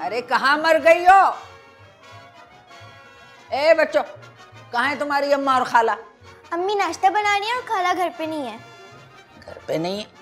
अरे कहाँ मर गई हो? ए बच्चों, कहाँ है तुम्हारी अम्मा और खाला? अम्मी नाश्ता बना रही है और खाला घर पे नहीं है। घर पे नहीं है?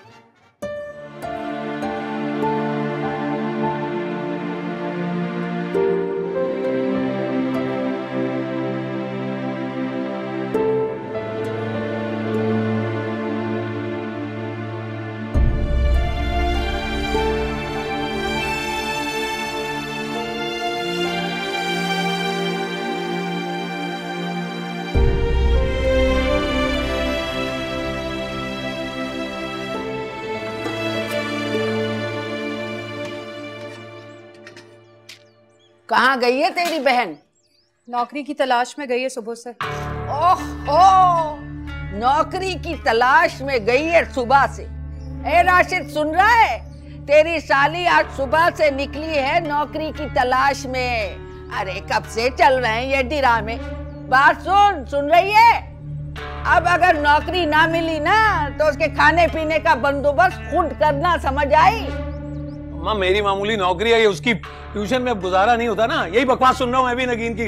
कहाँ गई है तेरी बहन? नौकरी की तलाश में गई है सुबह से। ओह, नौकरी की तलाश में गई है सुबह से। ए राशिद, सुन रहा है? तेरी साली आज सुबह से निकली है नौकरी की तलाश में। अरे कब से चल रहे हैं ये ड्रामे। बात सुन रही है? अब अगर नौकरी ना मिली ना तो उसके खाने पीने का बंदोबस्त खुद करना, समझ आई? अम्मा मेरी मामूली नौकरी है, ये उसकी ट्यूशन में गुजारा नहीं होता ना। यही बकवास सुन रहा हूँ मैं भी नगीन की।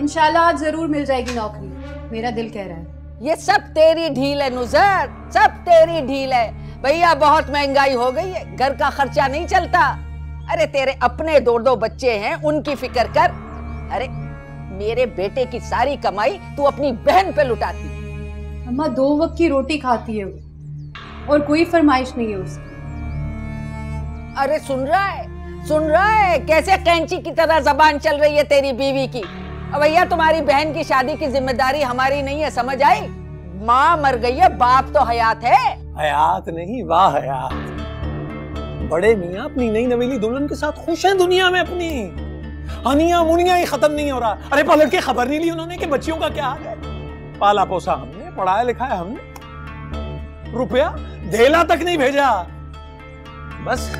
इंशाल्लाह आज जरूर मिल जाएगी नौकरी, मेरा दिल कह रहा है। ये सब तेरी ढील है नुज़ैर, सब तेरी ढील है। भैया बहुत महंगाई हो गई है, घर का खर्चा नहीं चलता। अरे तेरे अपने दो बच्चे हैं, उनकी फिक्र कर। अरे मेरे बेटे की सारी कमाई तू अपनी बहन पे लुटाती। अम्मा 2 वक्त की रोटी खाती है वो, और कोई फरमाइश नहीं है उसकी। अरे सुन रहा है कैसे कैंची की तरह जबान चल रही है तेरी बीवी की। अब भैया तुम्हारी बहन की शादी की जिम्मेदारी हमारी नहीं है, समझ आई? माँ मर गई है, बाप तो हयात है। हयात नहीं, वाह हयात। बड़े मियाँ अपनी नई नवेली दुल्हन के साथ खुश हैं दुनिया में अपनी। हनिया मुनिया ही खत्म नहीं हो रहा। अरे पलट के खबर नहीं ली उन्होंने कि बच्चियों का क्या हाल है। पाला पोसा हमने, पढ़ाया लिखाया हमने, रुपया धेला तक नहीं भेजा। बस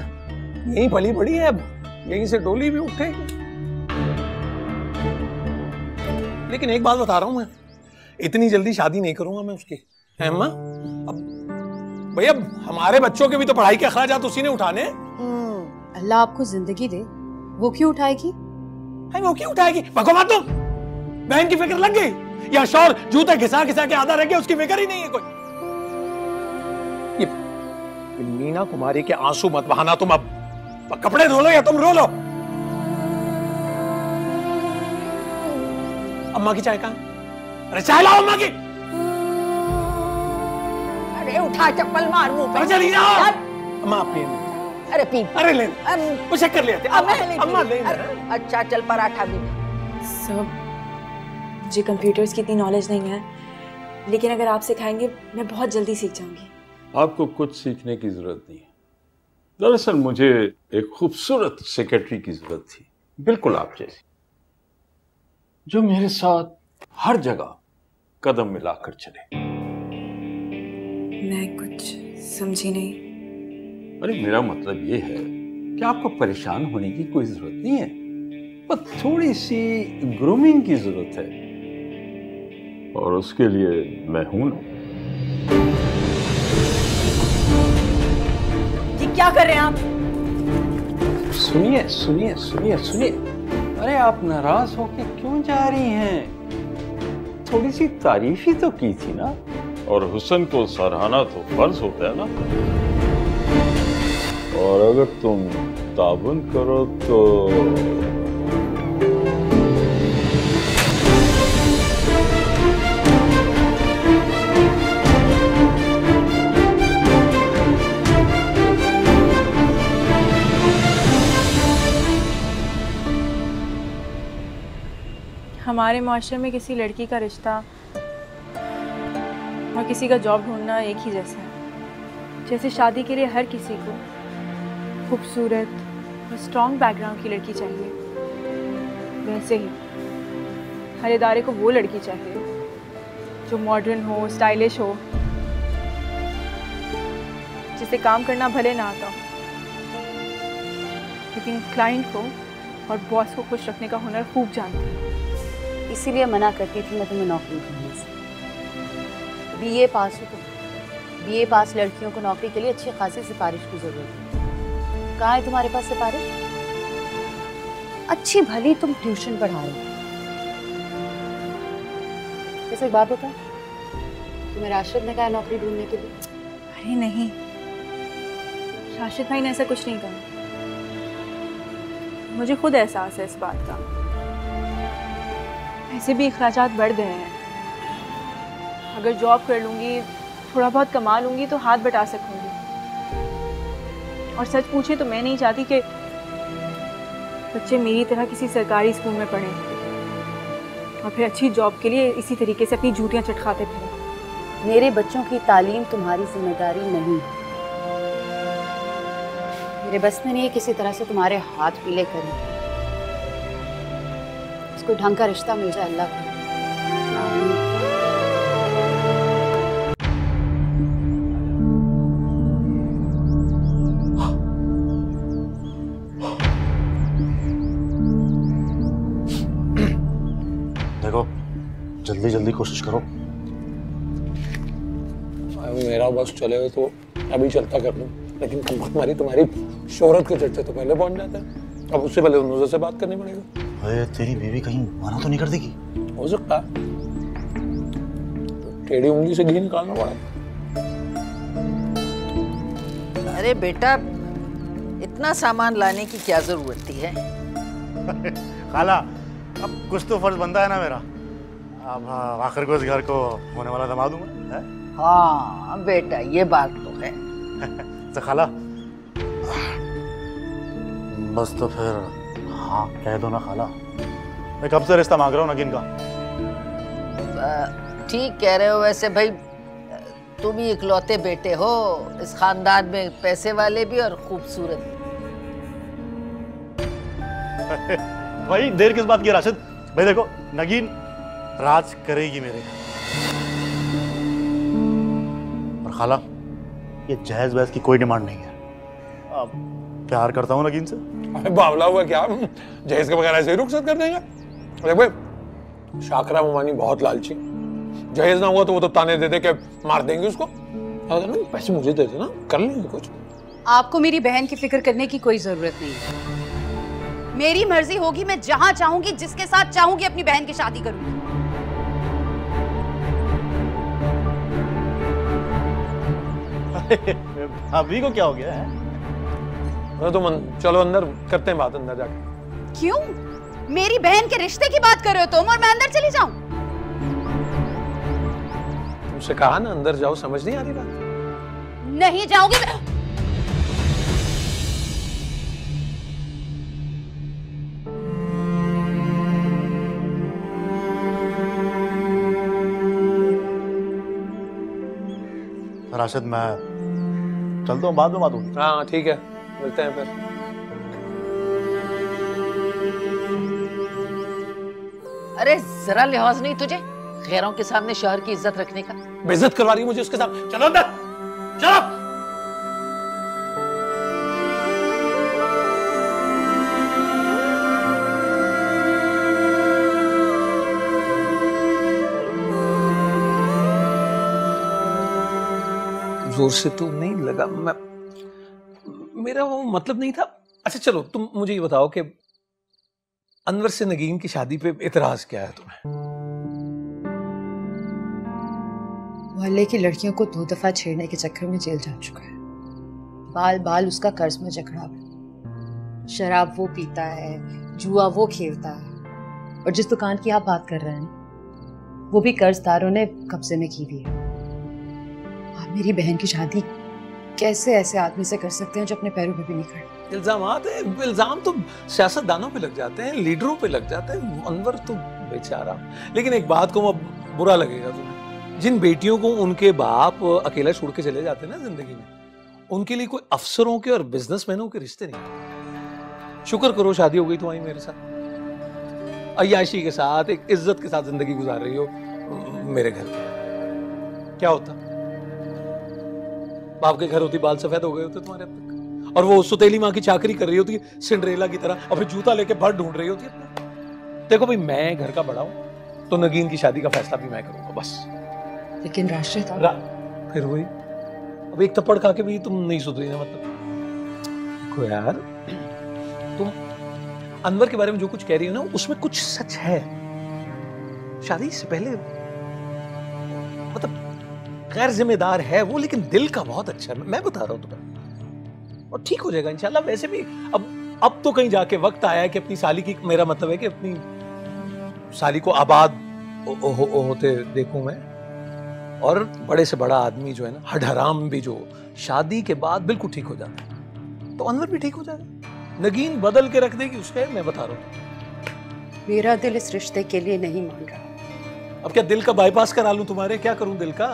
यही पली बड़ी है, अब यहीं से डोली भी उठेगी। लेकिन एक बात बता रहा हूं मैं, इतनी जल्दी शादी नहीं करूंगा मैं उसकी। है अम्मा? अब भैया हमारे बच्चों के भी तो पढ़ाई के अखराजात उसी ने उठाने। अल्लाह आपको जिंदगी दे, वो क्यों उठाएगी? वो क्यों उठाएगी? भगो मत तुम। बहन की फिक्र लग गई या शौर जूते घिसा घिसा के आधा रह गया, उसकी फिक्र ही नहीं है कोई। ये मीना कुमारी के आंसू मत बहाना तुम। अब कपड़े धो लो या तुम रो लो। अम्मा की चाय कहां? अरे चाय लाओ अम्मा की। अरे उठा चप्पल मार मुंह पे। चली जाओ। अम्मा आप पिए। अरे पी। अरे ले वो शक्कर ले आते। अम्मा ले। अच्छा चल पराठा भी। सब मुझे कंप्यूटर्स की इतनी नॉलेज नहीं है, लेकिन अगर आप सिखाएंगे मैं बहुत जल्दी सीख जाऊंगी। आपको कुछ सीखने की जरूरत नहीं है। दरअसल मुझे एक खूबसूरत सेक्रेटरी की जरूरत थी, बिल्कुल आप जैसी, जो मेरे साथ हर जगह कदम मिलाकर चले। मैं कुछ समझी नहीं। अरे मेरा मतलब ये है कि आपको परेशान होने की कोई जरूरत नहीं है, बस थोड़ी सी ग्रूमिंग की जरूरत है, और उसके लिए मैं हूं ना। क्या कर रहे हैं आप? सुनिए सुनिए सुनिए सुनिए। अरे आप नाराज होके क्यों जा रही हैं? थोड़ी सी तारीफ ही तो की थी ना, और हुस्न को सराहना तो फर्ज होता है ना। और अगर तुम ताबुन करो तो हमारे माशरे में किसी लड़की का रिश्ता और किसी का जॉब ढूंढना एक ही जैसा है। जैसे शादी के लिए हर किसी को खूबसूरत और स्ट्रॉन्ग बैकग्राउंड की लड़की चाहिए, वैसे ही हर इदारे को वो लड़की चाहिए जो मॉडर्न हो, स्टाइलिश हो, जिसे काम करना भले ना आता हो, लेकिन क्लाइंट को और बॉस को खुश रखने का हुनर खूब जानती है। इसीलिए मना करती थी मैं तुम्हें नौकरी ढूंढने से। बीए पास हो तुम। बीए पास लड़कियों को नौकरी के लिए अच्छी खासी सिफारिश की जरूरत है। कहाँ है तुम्हारे पास सिफारिश? अच्छी भली तुम ट्यूशन पढ़ा रहे हो। एक बात बता, तुम्हें राशिद ने कहा नौकरी ढूंढने के लिए? अरे नहीं, राशिद भाई ने ऐसा कुछ नहीं कहा। मुझे खुद एहसास है इस बात का। ऐसे भी अखराजात बढ़ गए हैं। अगर जॉब कर लूँगी, थोड़ा बहुत कमा लूँगी तो हाथ बटा सकूँगी। और सच पूछे तो मैं नहीं चाहती कि बच्चे मेरी तरह किसी सरकारी स्कूल में पढ़ें और फिर अच्छी जॉब के लिए इसी तरीके से अपनी जूतियाँ चटखाते फिरें। मेरे बच्चों की तालीम तुम्हारी जिम्मेदारी नहीं है। मेरे बस में नहीं किसी तरह से तुम्हारे हाथ पीले करें। इसको ढंग का रिश्ता मिल जाए, अल्लाह करे। देखो, जल्दी जल्दी कोशिश करो। मेरा बस चले तो अभी चलता कर लूं, लेकिन तुम्हारी शोहरत के चर्चे तो पहले पहुंच जाते हैं। अब उससे पहले उन से बात करनी पड़ेगी। अरे तेरी बीवी कहीं मना तो नहीं कर देगी? हो सकता है, टेढ़ी उंगली से घी निकालना पड़ा। अरे बेटा, इतना सामान लाने की क्या जरूरत थी है? खाला, अब कुछ तो फर्ज बनता है ना मेरा। अब आखिर को इस घर को होने वाला दमा दूंगा। हाँ बेटा, ये बात तो है। तो खाला, बस तो फिर हाँ कह दो ना खाला। मैं कब से रिश्ता मांग रहा हूँ नगीन का। ठीक कह रहे हो। वैसे भाई, तुम ही इकलौते बेटे हो इस खानदान में, पैसे वाले भी और खूबसूरत भी। भाई देर किस बात की राशिद भाई? देखो, नगीन राज करेगी मेरे। और खाला, ये जहेज बहज की कोई डिमांड नहीं है। अब प्यार करता हूँ नगीन से। अरे बावला हुआ क्या, जहेज के बगैर ऐसे ही रुखसत कर देंगे? अरे भाई, शाकरा ममानी बहुत लालची। जहेज ना हुआ तो वो तो ताने दे दे के मार देंगे उसको। पैसे मुझे दे देना, कर लेंगे कुछ। आपको मेरी बहन की फिक्र करने की कोई जरूरत नहीं है। मेरी मर्जी होगी, मैं जहां चाहूंगी, जिसके साथ चाहूंगी अपनी बहन की शादी करूंगी। अभी को क्या हो गया है? तो चलो अंदर करते हैं बात, अंदर जाके। क्यों? मेरी बहन के रिश्ते की बात कर रहे हो तुम और मैं अंदर चली जाऊं? तुमसे कहा ना अंदर जाओ, समझ नहीं आ रही बात? नहीं जाऊंगी मैं। राशिद, मैं चलता हूँ, बाद में बात होगी। हाँ ठीक है, मिलते हैं फिर। अरे जरा लिहाज नहीं तुझे गैरों के सामने शहर की इज्जत रखने का? बेइज्जत करवा रही मुझे उसके साथ। चलो अंदर, चलो। जोर से तो नहीं लगा, मेरा वो मतलब नहीं था। अच्छा चलो, तुम मुझे ये बताओ कि अनवर से नगीन की शादी पे इतराज क्या है तुम्हें? मोहल्ले की लड़कियों को 2 दफा छेड़ने के चक्कर में जेल जा चुका है। बाल बाल उसका कर्ज में जकड़ा है। शराब वो पीता है, जुआ वो खेलता है, और जिस दुकान की आप बात कर रहे हैं वो भी कर्जदारों ने कब्जे में की हुई है। आप मेरी बहन की शादी कैसे ऐसे आदमी से कर सकते हैं जो अपने पैरों पे भी नहीं खड़े? इल्जाम तो सियासतदानों पे लग जाते हैं, लीडरों पे लग जाते हैं। अनवर तो बेचारा। लेकिन एक बात को बुरा लगेगा तुम्हें, जिन बेटियों को उनके बाप अकेला छोड़ के चले जाते हैं ना जिंदगी में, उनके लिए कोई अफसरों के और बिजनेसमैनों के रिश्ते नहीं। शुक्र करो शादी हो गई तुम्हारी मेरे साथ, अय्याशी के साथ, एक इज्जत के साथ जिंदगी गुजार रही हो मेरे घर पे। क्या होता, बाप के घर होती बाल सफेद हो गए होते तुम्हारे अब तक, और वो सुतेली माँ की चाकरी कर रही होती सिंड्रेला की तरह, और फिर जूता लेके भर ढूंढ रही होती है। देखो भाई, मैं घर का बड़ा हूं, तो नगीन की शादी का फैसला भी मैं करूंगा, बस। लेकिन राशिद, फिर वही, अब एक थप्पड़ खा के भी तुम नहीं सुधरी ना। मतलब देखो यार, तुम अनवर के बारे में जो कुछ कह रही हो ना, उसमें कुछ सच है। शादी से पहले मतलब गैर जिम्मेदार है वो, लेकिन दिल का बहुत अच्छा है, मैं बता रहा हूं तुम्हें। और ठीक हो जाएगा इंशाल्लाह। वैसे भी अब तो कहीं जाके वक्त आया है कि अपनी साली की, मेरा मतलब है कि अपनी साली को आबाद होते देखूं मैं। और बड़े से बड़ा आदमी जो है ना, हड हराम भी जो शादी के बाद बिल्कुल ठीक हो जाता है, तो अनवर भी ठीक हो जाएगा। नगीन बदल के रख देगी उसे, मैं बता रहा हूँ। मेरा दिल इस रिश्ते के लिए नहीं मान रहा। अब क्या दिल का बाईपास करा लूं तुम्हारे? क्या करूं दिल का?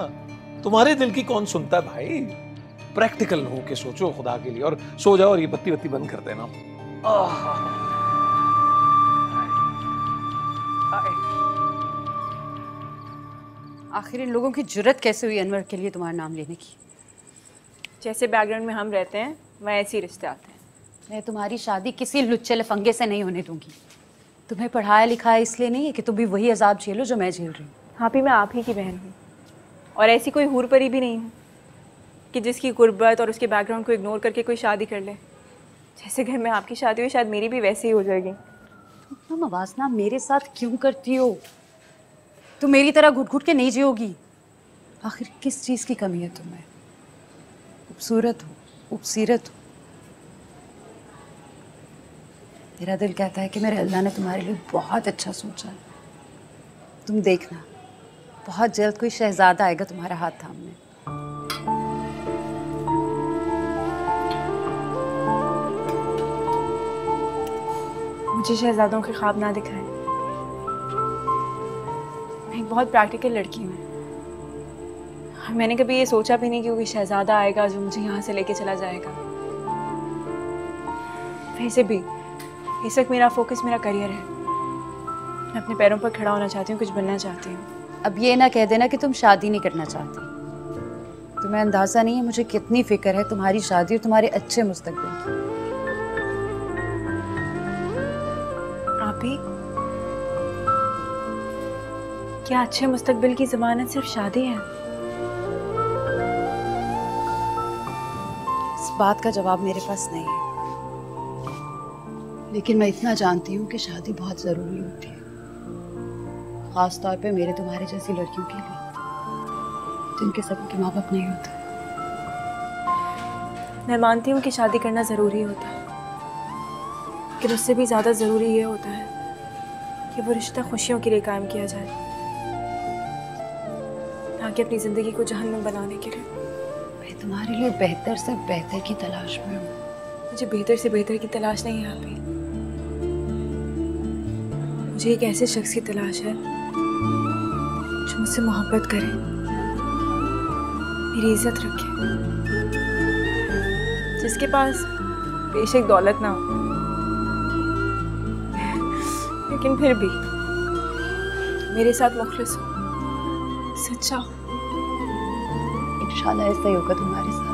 तुम्हारे दिल की कौन सुनता है भाई? प्रैक्टिकल हो के सोचो खुदा के लिए, और सो जाओ और ये बत्ती बत्ती बंद कर देना। आखिर इन लोगों की जुर्रत कैसे हुई अनवर के लिए तुम्हारा नाम लेने की? जैसे बैकग्राउंड में हम रहते हैं वैसे ही रिश्ते आते हैं। मैं तुम्हारी शादी किसी लुच्चे लफंगे से नहीं होने दूंगी। तुम्हें पढ़ाया लिखाया इसलिए नहीं है कि तुम भी वही अजाब झेलो जो मैं झेल रही हूँ। हाँ भी मैं आप ही की बहन हूँ, और ऐसी कोई हूर परी भी नहीं हूँ कि जिसकी गुर्बत और उसके बैकग्राउंड को इग्नोर करके कोई शादी कर ले। जैसे घर में आपकी शादी हुई, शायद मेरी भी वैसे ही हो जाएगी। तुम वासना मेरे साथ क्यों करती हो? तुम मेरी तरह घुट घुट के नहीं जियोगी। आखिर किस चीज़ की कमी है तुम्हें? खूबसूरत हो, उपसीरत हो। मेरा दिल कहता है कि मेरे अल्लाह ने तुम्हारे लिए बहुत अच्छा सोचा है। तुम देखना, बहुत जल्द कोई शहजादा आएगा तुम्हारा हाथ थामने। मुझे शहजादों के ख्वाब ना दिखाएं। मैं एक बहुत प्रैक्टिकल लड़की हूँ। मैंने कभी ये सोचा भी नहीं कि कोई शहजादा आएगा जो मुझे यहाँ से लेके चला जाएगा। वैसे भी इस वक्त मेरा फोकस मेरा करियर है। मैं अपने पैरों पर खड़ा होना चाहती हूँ, कुछ बनना चाहती हूँ। अब ये ना कह देना कि तुम शादी नहीं करना चाहती। तुम्हें अंदाज़ा नहीं है मुझे कितनी फिक्र है तुम्हारी शादी और तुम्हारे अच्छे मुस्तकबिल की। आप ही क्या अच्छे मुस्तकबिल की ज़मानत सिर्फ शादी है? इस बात का जवाब मेरे पास नहीं है, लेकिन मैं इतना जानती हूँ कि शादी बहुत ज़रूरी होती है, ख़ास तौर पे मेरे तुम्हारे जैसी लड़कियों के लिए जिनके सबके माँ बाप नहीं होते। मैं मानती हूँ कि शादी करना ज़रूरी होता है, लेकिन उससे भी ज़्यादा ज़रूरी ये होता है कि वो रिश्ता खुशियों के लिए कायम किया जाए, ना कि अपनी ज़िंदगी को जहन्नुम बनाने के लिए। मैं तुम्हारे लिए बेहतर से बेहतर की तलाश में हूँ। मुझे बेहतर से बेहतर की तलाश नहीं है अभी। मुझे एक ऐसे शख्स की तलाश है जो मुझसे मोहब्बत करे, मेरी इज्जत रखे, जिसके पास बेशक दौलत ना हो, लेकिन फिर भी मेरे साथ मुखलिस हो, सच्चा हो। इंशाल्लाह ऐसा ही होगा तुम्हारे साथ।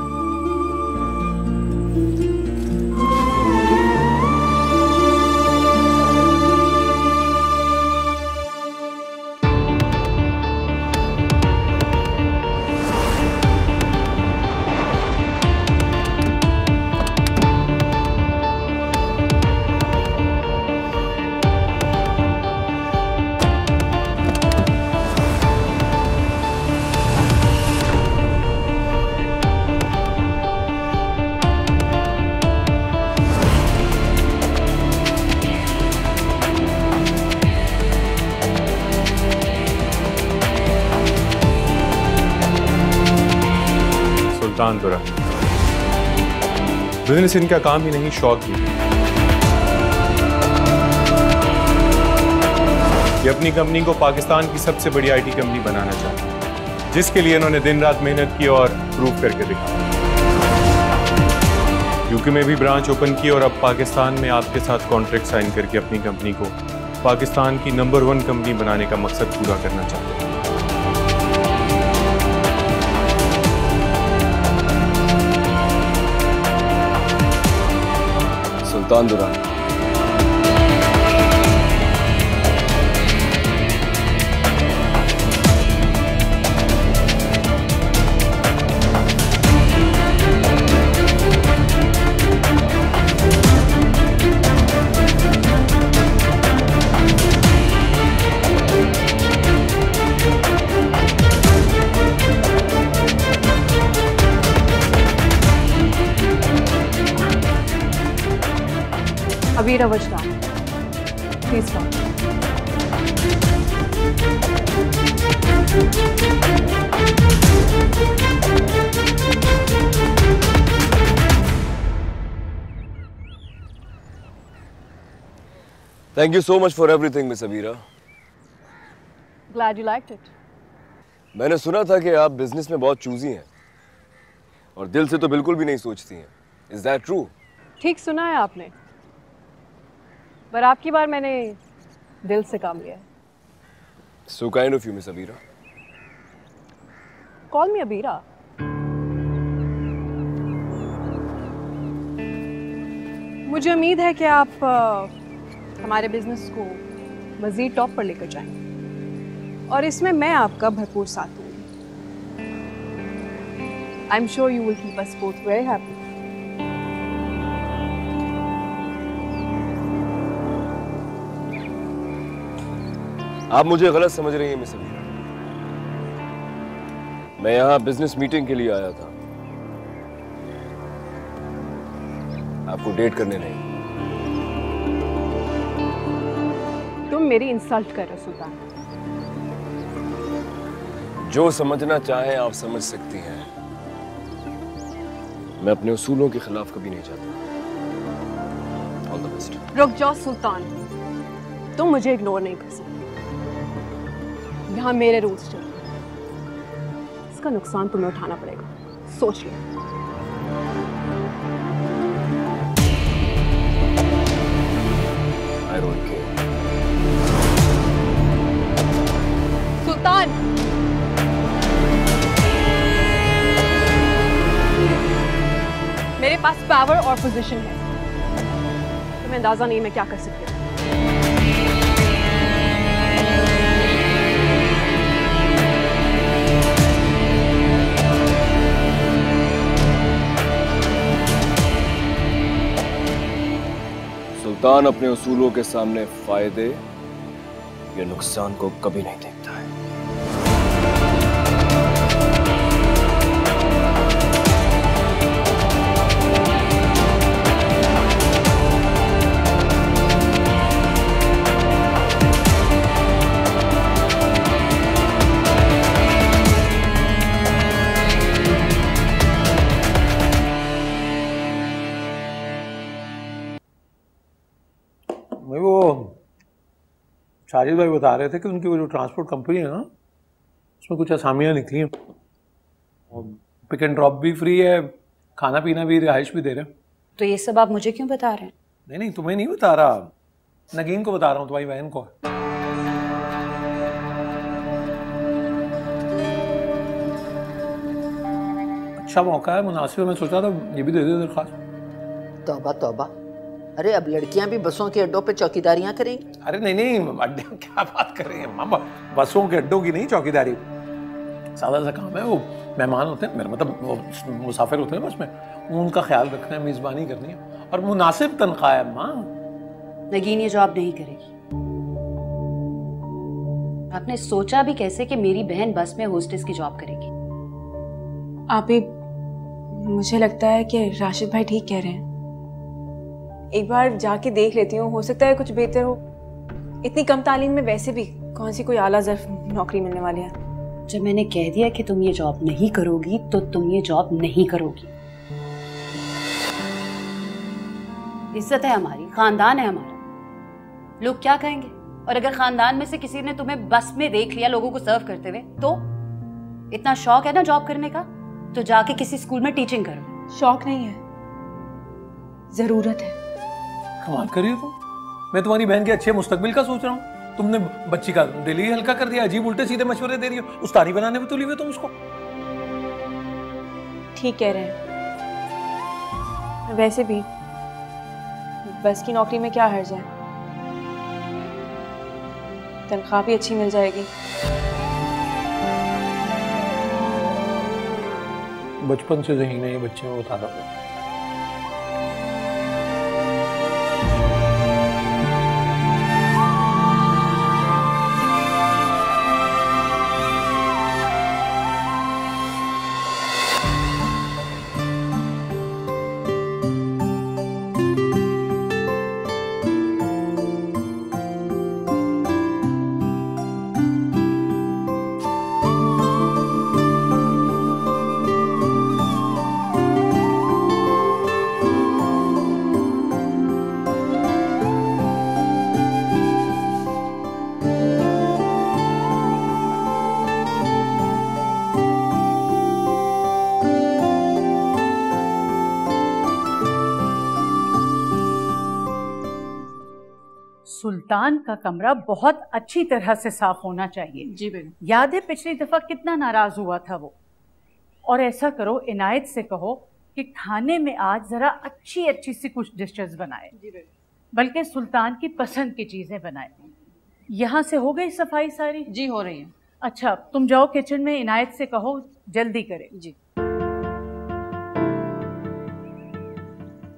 सुल्तान दुरा बिजनेस इनका काम ही नहीं, शौक भी। ये अपनी कंपनी को पाकिस्तान की सबसे बड़ी आईटी कंपनी बनाना चाहते हैं, जिसके लिए इन्होंने दिन रात मेहनत की और प्रूव करके दिखाया। यूके में भी ब्रांच ओपन की और अब पाकिस्तान में आपके साथ कॉन्ट्रैक्ट साइन करके अपनी कंपनी को पाकिस्तान की नंबर 1 कंपनी बनाने का मकसद पूरा करना चाहते हैं। Sultan Dura, Sabira Wajdan, please come. Thank you so much for everything, Miss Abira. Glad you liked it. मैंने सुना था कि आप बिजनेस में बहुत चूजी हैं और दिल से तो बिल्कुल भी नहीं सोचती हैं। Is that true? ठीक सुना है आपने, पर आपकी बार मैंने दिल से काम लिया है। So kind of you, Miss Abira. Call me Abira. मुझे उम्मीद है कि आप हमारे बिजनेस को मजीद टॉप पर लेकर जाएंगे और इसमें मैं आपका भरपूर साथ दूंगी। I am sure you will keep us both very happy. आप मुझे गलत समझ रही हैं, मिस अबीरा। मैं यहाँ बिजनेस मीटिंग के लिए आया था, आपको डेट करने नहीं। तुम मेरी इंसल्ट कर रहे हो सुल्तान। जो समझना चाहे आप समझ सकती हैं। मैं अपने उसूलों के खिलाफ कभी नहीं जाता। All the best. रुक जाओ सुल्तान, तुम मुझे इग्नोर नहीं कर सकते। यहाँ मेरे रूल्स चल रहे हैं, इसका नुकसान तुम्हें उठाना पड़ेगा, सोच लो। I don't care. सुल्तान, मेरे पास पावर और पोजीशन है, तुम्हें अंदाजा नहीं मैं क्या कर सकती हूँ। सुल्तान अपने उसूलों के सामने फायदे या नुकसान को कभी नहीं देखता है। साजिद भाई बता रहे थे कि उनकी वो जो ट्रांसपोर्ट कंपनी है ना, उसमें कुछ असामियाँ निकली हैं। पिक एंड ड्रॉप भी फ्री है, खाना पीना भी, रिहाइश भी दे रहे हैं। तो ये सब आप मुझे क्यों बता रहे हैं? नहीं, तुम्हें नहीं बता रहा, नगीन को बता रहा हूँ, तुम्हारी बहन को। अच्छा मौका है, मुनासिब है, मैं सोचा था ये भी दे दे दरख्वास्त। तौबा तौबा, अरे अब लड़कियां भी बसों के अड्डों पे चौकीदारियां करेंगी? अरे नहीं, अड्डे क्या बात कर रही हैं मामा, बसों के अड्डों की नहीं चौकीदारी, सादा सा काम है। वो मेहमान होते हैं, मेरा मतलब वो मुसाफिर होते हैं बस में, उनका ख्याल रखना है, मेज़बानी करनी है, और मुनासिब तनख्वाह है माँ। नगीन ये जॉब नहीं करेगी। आपने सोचा भी कैसे कि मेरी बहन बस में होस्टेस की जॉब करेगी? आप ही, मुझे लगता है कि राशिद भाई ठीक कह रहे हैं। एक बार जाके देख लेती हूँ, हो सकता है कुछ बेहतर हो। इतनी कम तालीम में वैसे भी कौन सी कोई आला ज़र्फ नौकरी मिलने वाली है। जब मैंने कह दिया कि तुम ये जॉब नहीं करोगी तो तुम ये जॉब नहीं करोगी। इज्जत है हमारी, खानदान है हमारा, लोग क्या कहेंगे? और अगर खानदान में से किसी ने तुम्हें बस में देख लिया लोगों को सर्व करते हुए, तो इतना शौक है ना जॉब करने का, तो जाके किसी स्कूल में टीचिंग करो। शौक नहीं है, जरूरत है। कमाल कर रही हो तुम, मैं तुम्हारी बहन के अच्छे मुस्तकबिल का सोच रहा हूँ, तुमने बच्ची का दिल ही हल्का कर दिया। अजीब उल्टे सीधे मशवरे दे रही हो, उस्तादी बनाने में तुली हुई तुम उसको। ठीक कह रहे हैं, वैसे भी बस की नौकरी में क्या हर्ज है, तनख्वाह भी अच्छी मिल जाएगी। बचपन से ज़हीन है ये बच्चे, में बता रहा हूँ। सुल्तान का कमरा बहुत अच्छी तरह से साफ होना चाहिए। जी बेगम। याद है पिछली दफा कितना नाराज हुआ था वो। और ऐसा करो, इनायत से कहो कि खाने में आज जरा अच्छी अच्छी सी कुछ डिशेस बनाए। जी बेगम। बल्कि सुल्तान की पसंद की चीजें बनाए। यहाँ से हो गई सफाई सारी? जी हो रही है। अच्छा, तुम जाओ किचन में, इनायत से कहो जल्दी करे। जी।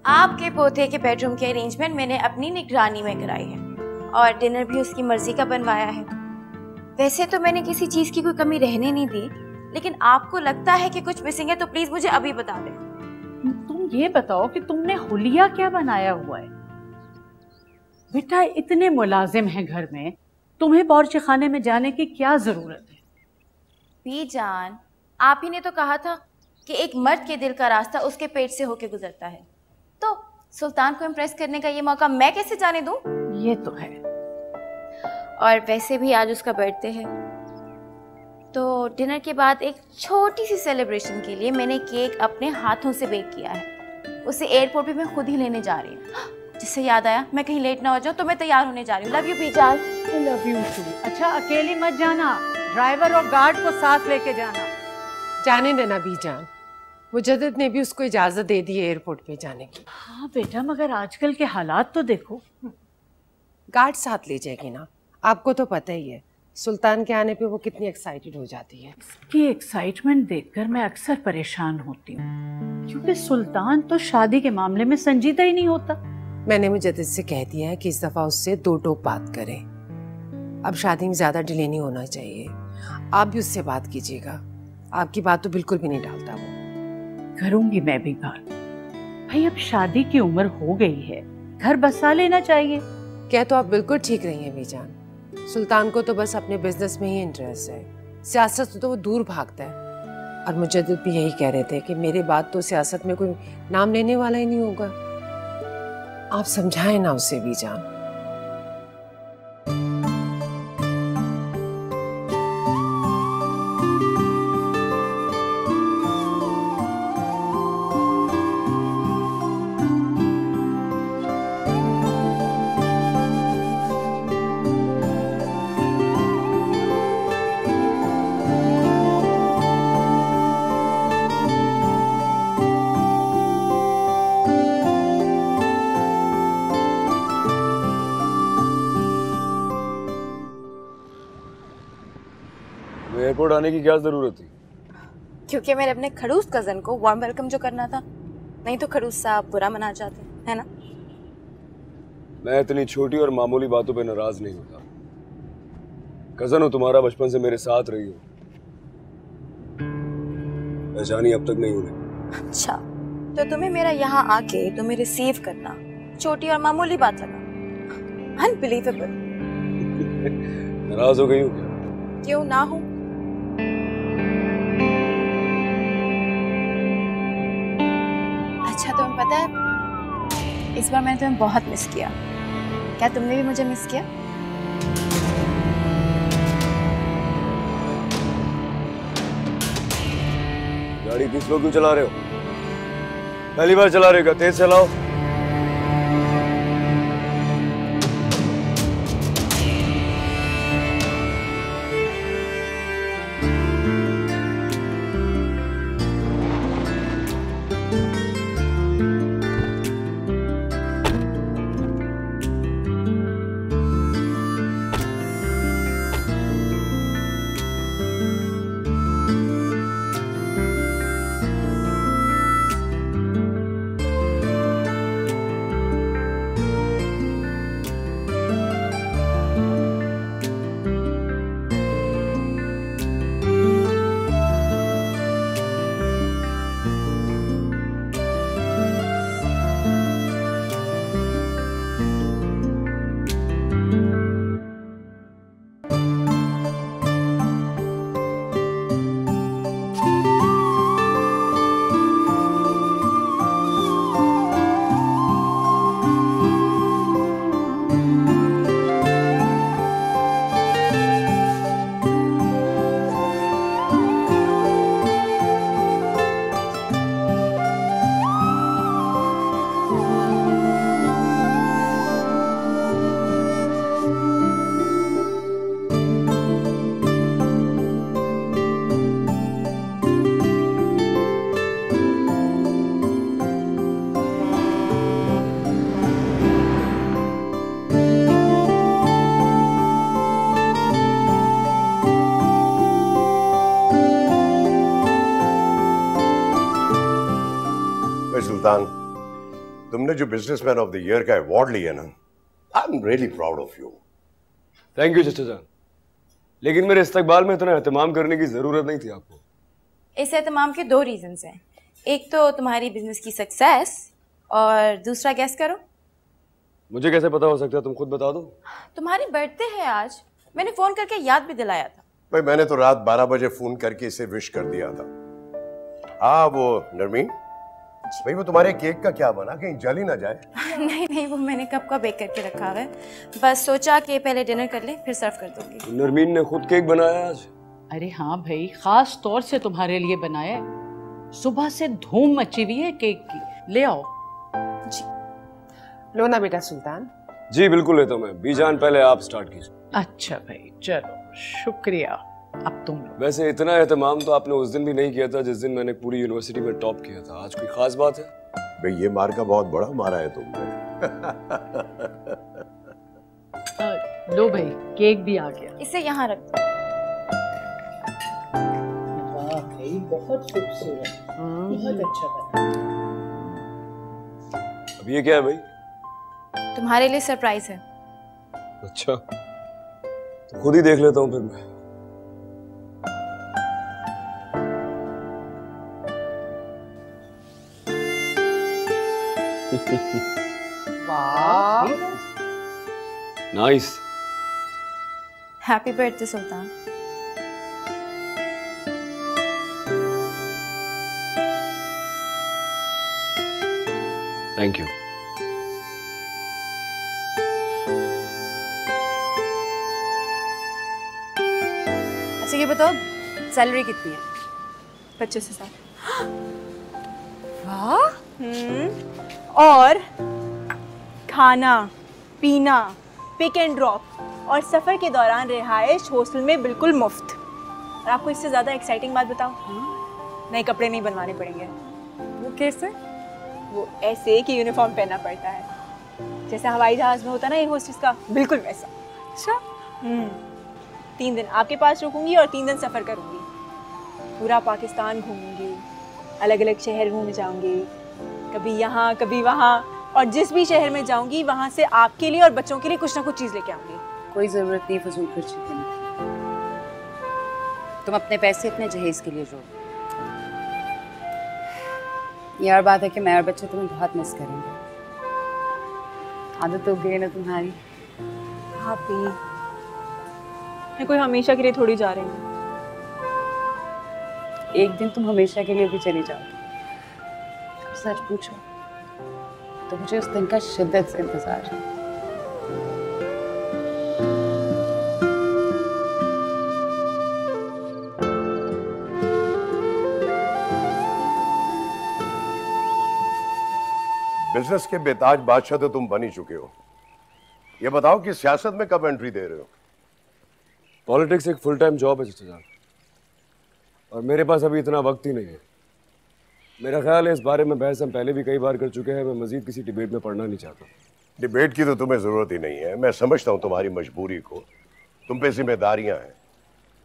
आपके पोते के बेडरूम की अरेंजमेंट मैंने अपनी निगरानी में कराई है और डिनर भी उसकी मर्जी का बनवाया है। वैसे तो मैंने किसी चीज की कोई कमी रहने नहीं दी, लेकिन आपको लगता है कि कुछ मिसिंग है तो प्लीज मुझे अभी बता दें। तुम ये बताओ कि तुमने हुलिया क्या बनाया हुआ है? बेटा इतने मुलाजिम हैं घर में, तुम्हें बावर्ची खाने में जाने की क्या जरूरत है? बी जान, आप ही ने तो कहा था कि एक मर्द के दिल का रास्ता उसके पेट से होके गुजरता है, तो सुल्तान को इम्प्रेस करने का ये मौका मैं कैसे जाने दूं? ये तो है। और वैसे भी आज उसका बर्थडे है, तो डिनर के बाद एक छोटी सी सेलिब्रेशन के लिए मैंने केक अपने हाथों से बेक किया है। उसे एयरपोर्ट पे मैं खुद ही लेने जा रही हूँ। जिससे याद आया, मैं कहीं लेट ना हो जाऊँ तो मैं तैयार होने जा रही हूँ। Love you Bijan. Love you too. अच्छा, अकेली मत जाना, ड्राइवर और गार्ड को साथ लेके जाना। जाने देना बीजान, मुजद्दिद ने भी उसको इजाजत दे दी है एयरपोर्ट पे जाने की। हाँ बेटा, मगर आजकल के हालात तो देखो। गार्ड साथ ले जाएगी ना, आपको तो पता ही है सुल्तान के आने पे वो कितनी एक्साइटेड हो जाती है। इसकी एक्साइटमेंट देखकर मैं अक्सर परेशान होती हूँ, क्योंकि सुल्तान तो शादी के मामले में संजीदा ही नहीं होता। मैंने मुजद्दिद से कह दिया है कि इस दफा उससे दो टोक बात करें। अब शादी में ज्यादा डिले नहीं होना चाहिए। आप भी उससे बात कीजिएगा, आपकी बात तो बिल्कुल भी नहीं टालता वो। करूंगी मैं भी बात। भाई अब शादी की उम्र हो गई है, घर बसा लेना चाहिए। क्या तो आप बिल्कुल ठीक रही हैं बीजान, सुल्तान को तो बस अपने बिजनेस में ही इंटरेस्ट है, सियासत से तो वो दूर भागता है। और मुजद्दिद भी यही कह रहे थे कि मेरे बाद तो सियासत में कोई नाम लेने वाला ही नहीं होगा। आप समझाएं ना उसे बीजान। एयरपोर्ट आने की क्या जरूरत थी? क्योंकि मेरे अपने खड़ूस कजन को वार्म वेलकम जो करना था, नहीं तो खड़ूस साहब बुरा मना जाते, है ना? मैं इतनी छोटी और मामूली बातों पे नाराज नहीं होता। कजन हो तुम्हारा, बचपन से मेरे साथ रही हो, पहचानी अब तक नहीं होने। अच्छा, तो तुम्हें मेरा यहाँ आके तुम्हें रिसीव करना छोटी और मामूली बात लगा? अनबिलीवेबल। नाराज हो गई हो क्या? क्यों ना हूँ? अच्छा, तुम्हें पता है इस बार मैंने तुम्हें बहुत मिस किया। क्या तुमने भी मुझे मिस किया? गाड़ी किस लोग क्यों चला रहे हो? पहली बार चला रहे हो क्या? तेज चलाओ। सुल्तान, तुमने जो बिजनेसमैन ऑफ द ईयर का अवार्ड लिया ना, I am really proud of you. Thank you चचा जान, लेकिन मेरे इस्तकबाल में इतना एहतमाम करने की जरूरत नहीं थी आपको। इस एहतमाम के दो रीजंस हैं, एक तो तुम्हारी बिजनेस की सक्सेस और दूसरा गैस करो। मुझे कैसे पता हो सकता है, तुम खुद बता दो। तुम्हारी बर्थडे है आज, मैंने फोन करके याद भी दिलाया था। भाई मैंने तो रात 12 बजे फोन करके इसे विश कर दिया था। हाँ वो नरमीन, भाई वो तुम्हारे केक का क्या बना, कहीं जल ही ना जाए? नहीं, वो मैंने कब का बेक करके रखा है, बस सोचा कि पहले डिनर कर ले फिर सर्व कर दूंगी। नरमीन ने खुद केक बनाया आज? अरे हाँ भाई, खास तौर से तुम्हारे लिए बनाया है। सुबह से धूम मची हुई है केक की, ले आओ। जी लो ना बेटा सुल्तान। जी बिल्कुल लेता हूं मैं। बीजान पहले आप स्टार्ट कीजिए। अच्छा भाई चलो, शुक्रिया। अब तुम लो। वैसे इतना एहतमाम तो आपने उस दिन भी नहीं किया था जिस दिन मैंने पूरी यूनिवर्सिटी में टॉप किया था। आज कोई खास बात है? भाई ये मार का बहुत बड़ा मारा है तुमने। लो भाई, केक भी आ गया। इसे यहाँ रख दो। वाह भाई, बहुत खूबसूरत, बहुत अच्छा बना। अब ये क्या है भाई? तुम्हारे लिए सरप्राइज है। अच्छा तो खुद ही देख लेता हूँ फिर मैं। वाह, nice. Happy birthday Sultan. Thank you. अच्छा ये बताओ, सैलरी कितनी है? 25,000। वाह। और खाना पीना, पिक एंड ड्रॉप और सफ़र के दौरान रिहाइश हॉस्टल में बिल्कुल मुफ्त। और आपको इससे ज़्यादा एक्साइटिंग बात बताओ, नए कपड़े नहीं बनवाने पड़ेंगे। वो कैसे? वो ऐसे कि यूनिफॉर्म पहनना पड़ता है, जैसे हवाई जहाज़ में होता ना एयर होस्टेस का, बिल्कुल वैसा। अच्छा। 3 दिन आपके पास रुकूंगी और 3 दिन सफ़र करूंगी। पूरा पाकिस्तान घूमूंगी, अलग अलग शहर घूम जाऊंगी, कभी यहाँ कभी वहाँ, और जिस भी शहर में जाऊंगी वहाँ से आपके लिए और बच्चों के लिए कुछ ना कुछ चीज़ लेके आऊंगी। कोई ज़रूरत नहीं फजूल खर्ची करने की। तुम अपने पैसे अपने जहेज के लिए जोड़ो। यार बात है कि मैं और बच्चे तुम्हें बहुत मिस करेंगे। आदत हो गई ना तुम्हारी। भाभी, मैं कोई हमेशा के लिए थोड़ी जा रही हूँ। एक दिन तुम हमेशा के लिए भी चली जाओगी। सच पूछो तो मुझे उस दिन का शिद्दत से इंतजार है। बिजनेस के बेताज बादशाह तो तुम बन ही चुके हो। ये बताओ कि सियासत में कब एंट्री दे रहे हो? पॉलिटिक्स एक फुल टाइम जॉब है चचा जान, और मेरे पास अभी इतना वक्त ही नहीं है। मेरा ख्याल है इस बारे में बहस हम पहले भी कई बार कर चुके हैं। मैं मजीद किसी डिबेट में पढ़ना नहीं चाहता। डिबेट की तो तुम्हें जरूरत ही नहीं है। मैं समझता हूँ तुम्हारी मजबूरी को, तुम पे जिम्मेदारियां हैं,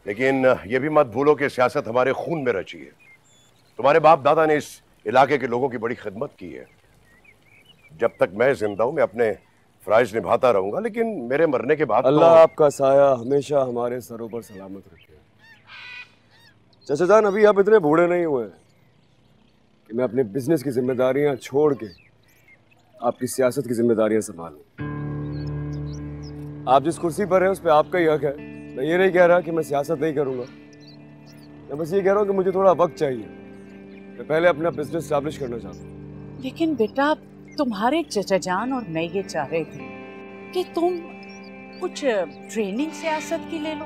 लेकिन ये भी मत भूलो कि सियासत हमारे खून में रची है। तुम्हारे बाप दादा ने इस इलाके के लोगों की बड़ी खिदमत की है। जब तक मैं जिंदा हूँ मैं अपने फराइज निभाता रहूंगा, लेकिन मेरे मरने के बाद अल्लाह आपका साया हमेशा हमारे सरों पर सलामत रखे। चाचा जान, अभी आप इतने बूढ़े नहीं हुए कि मैं अपने बिजनेस की जिम्मेदारियां छोड़ के आपकी सियासत की जिम्मेदारियां संभालूं। आप जिस कुर्सी पर हैं उस पर आपका ही हक है। मैं ये नहीं कह रहा कि मैं सियासत नहीं करूंगा, मैं बस ये कह रहा हूँ कि मुझे थोड़ा वक्त चाहिए। मैं पहले अपना बिजनेस स्टैब्लिश करना चाहता हूँ। लेकिन बेटा, तुम्हारे चचा जान और मैं ये चाह रहे थे कि तुम कुछ ट्रेनिंग सियासत की ले लो।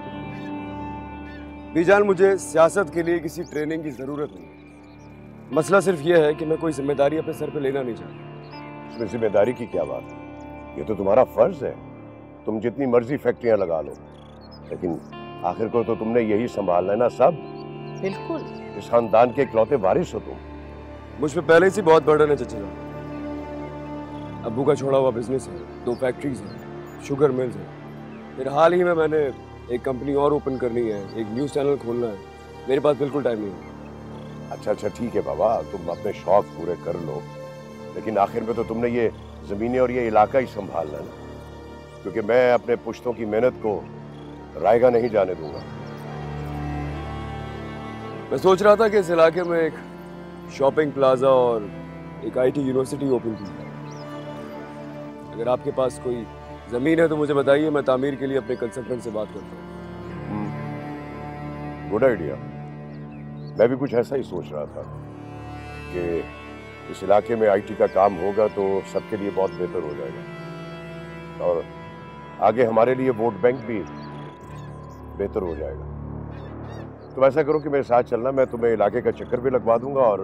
बीजान, मुझे सियासत के लिए किसी ट्रेनिंग की जरूरत नहीं। मसला सिर्फ यह है कि मैं कोई जिम्मेदारी अपने सर पे लेना नहीं चाहता। इसमें जिम्मेदारी की क्या बात है? ये तो तुम्हारा फर्ज है। तुम जितनी मर्जी फैक्ट्रियां लगा लो, लेकिन आखिर को तो तुमने यही संभालना है ना सब। बिल्कुल। इस खानदान के इकलौते वारिस हो तुम। मुझ पे पहले से बहुत बर्डन है चचा जान। अब्बू का छोड़ा हुआ बिजनेस है, 2 फैक्ट्रीज हैं, शुगर मिल्स हैं। फिर हाल ही में मैंने एक कंपनी और ओपन करनी है, एक न्यूज़ चैनल खोलना है। मेरे पास बिल्कुल टाइम नहीं है। अच्छा ठीक है बाबा, तुम अपने शौक पूरे कर लो, लेकिन आखिर में तो तुमने ये ज़मीनें और ये इलाका ही संभालना ना, क्योंकि मैं अपने पुश्तों की मेहनत को रायगा नहीं जाने दूंगा। मैं सोच रहा था कि इस इलाके में एक शॉपिंग प्लाजा और एक IT यूनिवर्सिटी ओपन की जाए। अगर आपके पास कोई जमीन है तो मुझे बताइए, मैं तामीर के लिए अपने कंसल्टेंट से बात करता हूँ। Good idea. मैं भी कुछ ऐसा ही सोच रहा था कि इस इलाके में IT का काम होगा तो सबके लिए बहुत बेहतर हो जाएगा और आगे हमारे लिए वोट बैंक भी बेहतर हो जाएगा। तो ऐसा करो कि मेरे साथ चलना, मैं तुम्हें इलाके का चक्कर भी लगवा दूंगा और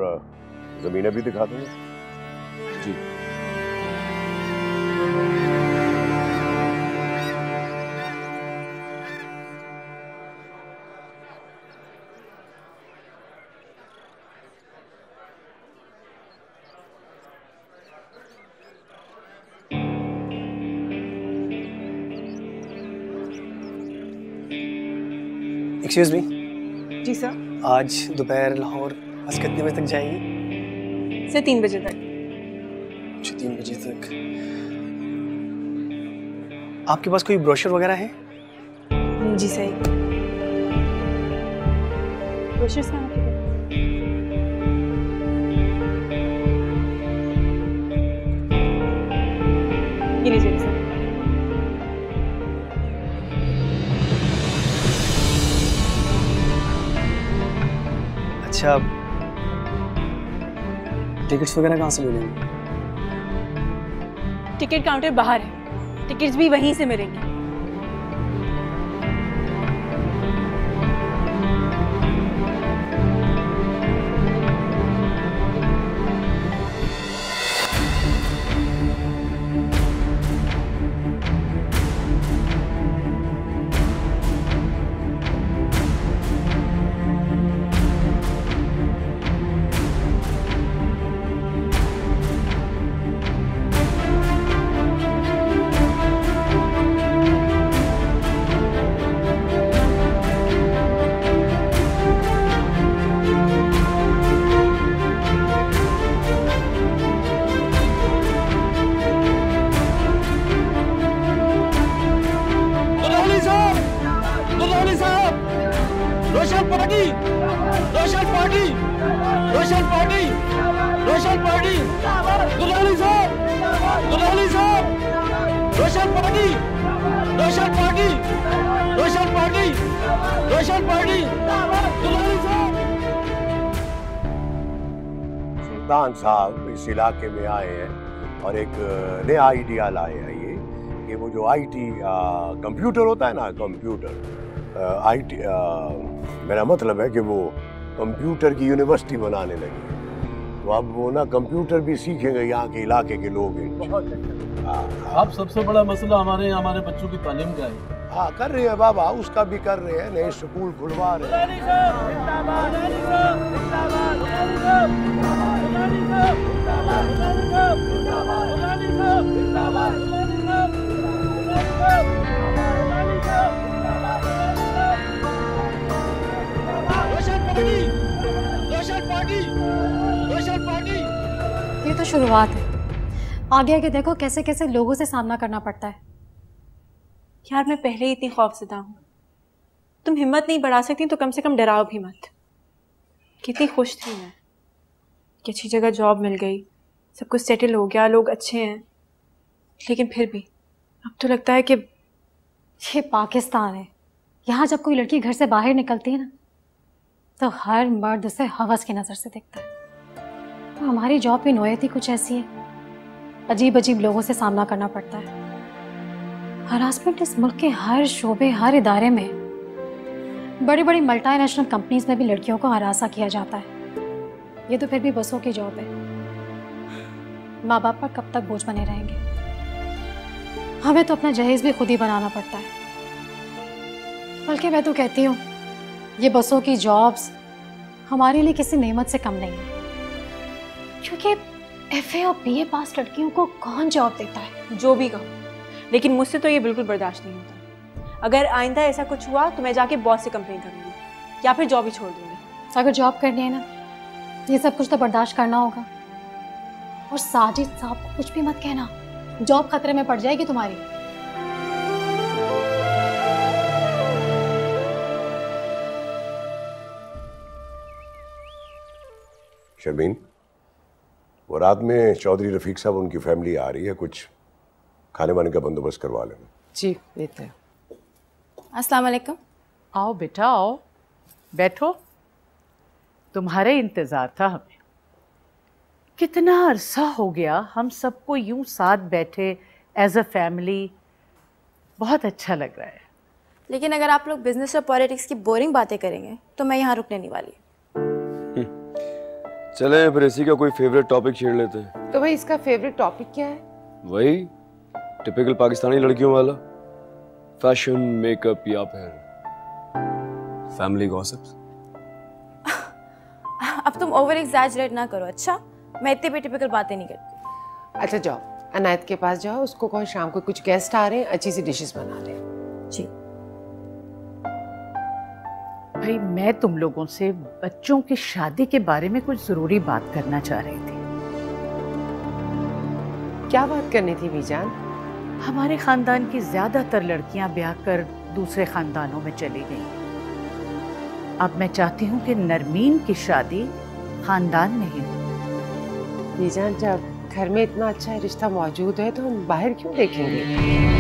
जमीनें भी दिखा दूंगा। जी। Excuse me. जी सर। आज दोपहर लाहौर बस कितने बजे तक जाएगी? से 3 बजे तक। अच्छा 3 बजे तक। आपके पास कोई ब्रोशर वगैरह है? जी सही। ब्रोशर से ये लीजिए सर। अच्छा, टिकट्स वगैरह कहाँ से मिलेंगे? टिकट काउंटर बाहर है, टिकट्स भी वहीं से मिलेंगे। सुल्तान साहब इस इलाके में आए हैं और एक नया आइडिया लाए हैं ये कि वो जो IT कंप्यूटर होता है ना, कंप्यूटर IT मेरा मतलब है कि वो कंप्यूटर की यूनिवर्सिटी बनाने लगे। तो अब वो ना कंप्यूटर भी सीखेंगे यहाँ के इलाके के लोग। अब सबसे बड़ा मसला हमारे बच्चों की तालीम का है। हाँ कर रहे हैं बाबा, उसका भी कर रहे हैं, नए स्कूल खुलवा रहे हैं। ये तो शुरुआत है, आगे आगे देखो कैसे कैसे लोगों से सामना करना पड़ता है। यार मैं पहले ही इतनी खौफज़दा हूँ, तुम हिम्मत नहीं बढ़ा सकती तो कम से कम डराओ भी मत। कितनी खुश थी मैं कि अच्छी जगह जॉब मिल गई, सब कुछ सेटल हो गया, लोग अच्छे हैं, लेकिन फिर भी अब तो लगता है कि ये पाकिस्तान है। यहाँ जब कोई लड़की घर से बाहर निकलती है ना तो हर मर्द उसे हवस की नज़र से देखता है। तो हमारी जॉब की नौयत ही कुछ ऐसी है, अजीब अजीब लोगों से सामना करना पड़ता है। हरासमेंट इस मुल्क के हर शोबे, हर इदारे में, बड़ी बड़ी मल्टीनेशनल कंपनीज में भी लड़कियों को हरासा किया जाता है। ये तो फिर भी बसों की जॉब है, माँ बाप पर कब तक बोझ बने रहेंगे। हमें तो अपना जहेज भी खुद ही बनाना पड़ता है। बल्कि मैं तो कहती हूँ ये बसों की जॉब्स हमारे लिए किसी नेमत से कम नहीं है, क्योंकि FA और BA पास लड़कियों को कौन जॉब देता है। जो भी कहो, लेकिन मुझसे तो ये बिल्कुल बर्दाश्त नहीं होता। अगर आइंदा ऐसा कुछ हुआ तो मैं जाके बॉस से कंप्लेन करूँगी या फिर जॉब ही छोड़ दूँगी। अगर जॉब करनी है ना, ये सब कुछ तो बर्दाश्त करना होगा। और साजिद साहब को कुछ भी मत कहना, जॉब खतरे में पड़ जाएगी तुम्हारी। शर्मीन, वो रात में चौधरी रफीक साहब उनकी फैमिली आ रही है, कुछ खाने वाने का बंदोबस्त करवा लेना। जी बेहतर। अस्सलाम वालेकुम। आओ बेटा आओ, बैठो। तुम्हारे इंतजार था हमें। कितना अरसा हो गया हम सबको यूं साथ बैठे एज अ फैमिली, बहुत अच्छा लग रहा है। लेकिन अगर आप लोग बिजनेस और पॉलिटिक्स की बोरिंग बातें करेंगे तो मैं यहाँ रुकने नहीं वाली। चले फिर इसी का कोई फेवरेट टॉपिक छेड़ लेते हैं। तो भाई इसका फेवरेट टॉपिक क्या है? वही टिपिकल पाकिस्तानी लड़कियों वाला, फैशन, मेकअप या फिर फैमिली गॉसिप्स। अब तुम ओवर एग्जैजरेट ना करो, अच्छा? मैं इतनी भी टिपिकल बातें नहीं करती। अच्छा जाओ, अनायत के पास जाओ, उसको कहो शाम को कुछ गेस्ट आ रहे हैं, अच्छी सी डिशेस बना दे। जी। भाई मैं तुम लोगों से बच्चों की शादी के बारे में कुछ जरूरी बात करना चाह रही थी। क्या बात करनी थी बीजान? हमारे खानदान की ज्यादातर लड़कियां ब्याह कर दूसरे खानदानों में चली गई। अब मैं चाहती हूँ कि नरमीन की शादी खानदान में ही हो। बीजान, जब घर में इतना अच्छा रिश्ता मौजूद है तो हम बाहर क्यों देखेंगे?